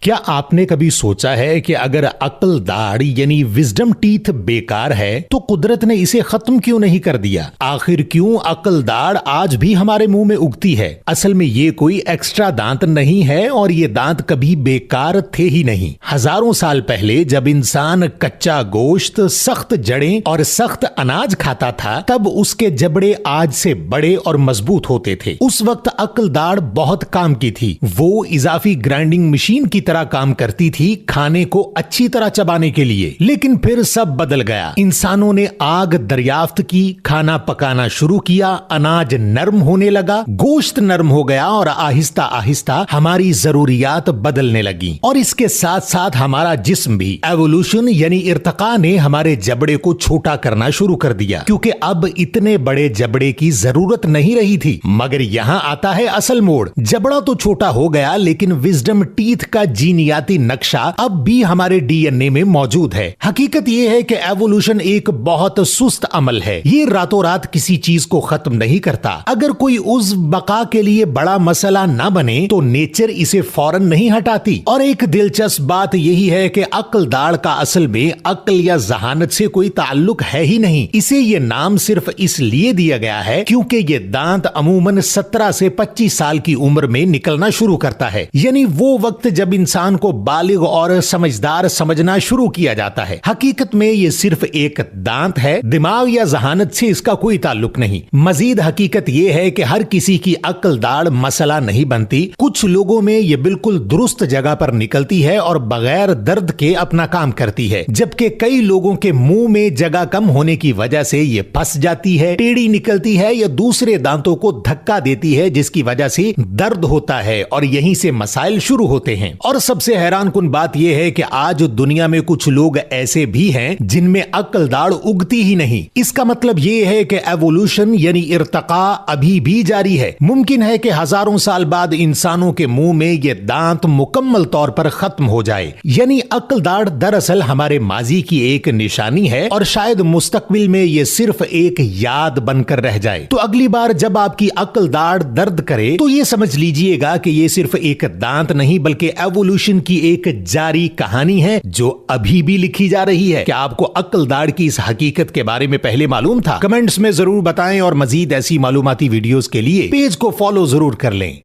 क्या आपने कभी सोचा है कि अगर अक्ल दाढ़ यानी विजडम टीथ बेकार है तो कुदरत ने इसे खत्म क्यों नहीं कर दिया? आखिर क्यों अक्ल दाढ़ आज भी हमारे मुंह में उगती है? असल में ये कोई एक्स्ट्रा दांत नहीं है और ये दांत कभी बेकार थे ही नहीं। हजारों साल पहले जब इंसान कच्चा गोश्त, सख्त जड़ें और सख्त अनाज खाता था तब उसके जबड़े आज से बड़े और मजबूत होते थे। उस वक्त अक्ल दाढ़ बहुत काम की थी। वो इजाफी ग्राइंडिंग मशीन की तरह काम करती थी खाने को अच्छी तरह चबाने के लिए। लेकिन फिर सब बदल गया। इंसानों ने आग दरियाफ्त की, खाना पकाना शुरू किया, अनाज नरम होने लगा, गोश्त नरम हो गया और आहिस्ता आहिस्ता हमारी जरूरियात बदलने लगी। और इसके साथ साथ हमारा जिस्म भी। एवोल्यूशन यानी इर्तका ने हमारे जबड़े को छोटा करना शुरू कर दिया क्योंकि अब इतने बड़े जबड़े की जरूरत नहीं रही थी। मगर यहां आता है असल मोड़। जबड़ा तो छोटा हो गया लेकिन विजडम टीथ का जीनियाती नक्शा अब भी हमारे डीएनए में मौजूद है। हकीकत यह है कि एवोल्यूशन एक बहुत सुस्त अमल है। ये रातों रात किसी चीज को खत्म नहीं करता। अगर कोई उज़्व बका के लिए बड़ा मसला ना बने तो नेचर इसे फौरन नहीं हटाती। और एक दिलचस्प बात यही है कि अक्ल दाढ़ का असल में अक्ल या जहानत से कोई ताल्लुक है ही नहीं। इसे ये नाम सिर्फ इसलिए दिया गया है क्योंकि ये दांत अमूमन 17 से 25 साल की उम्र में निकलना शुरू करता है, यानी वो वक्त जब इंसान को बालिग और समझदार समझना शुरू किया जाता है। हकीकत में ये सिर्फ एक दांत है, दिमाग या जहानत से इसका कोई ताल्लुक नहीं। मजीद हकीकत ये है कि हर किसी की अक्ल दाढ़ मसला नहीं बनती। कुछ लोगों में ये बिल्कुल दुरुस्त जगह पर निकलती है और बगैर दर्द के अपना काम करती है, जबकि कई लोगों के मुंह में जगह कम होने की वजह से ये फंस जाती है, टेढ़ी निकलती है या दूसरे दांतों को धक्का देती है जिसकी वजह से दर्द होता है और यहीं से मसाइल शुरू होते हैं। और सबसे हैरान कुन बात यह है कि आज दुनिया में कुछ लोग ऐसे भी हैं जिनमें अक्ल दाढ़ उगती ही नहीं। इसका मतलब यह है कि एवोल्यूशन यानी इर्तका अभी भी जारी है। मुमकिन है कि हजारों साल बाद इंसानों के मुंह में ये दांत मुकम्मल तौर पर खत्म हो जाए। यानी अक्ल दाढ़ दरअसल हमारे माजी की एक निशानी है और शायद मुस्तकबिल में ये सिर्फ एक याद बनकर रह जाए। तो अगली बार जब आपकी अक्ल दाढ़ दर्द करे तो ये समझ लीजिएगा कि ये सिर्फ एक दांत नहीं बल्कि एवोल्यूशन की एक जारी कहानी है जो अभी भी लिखी जा रही है। क्या आपको अक्ल दाढ़ की इस हकीकत के बारे में पहले मालूम था? कमेंट्स में जरूर बताएं और मजीद ऐसी मालूमाती वीडियोस के लिए पेज को फॉलो जरूर कर लें।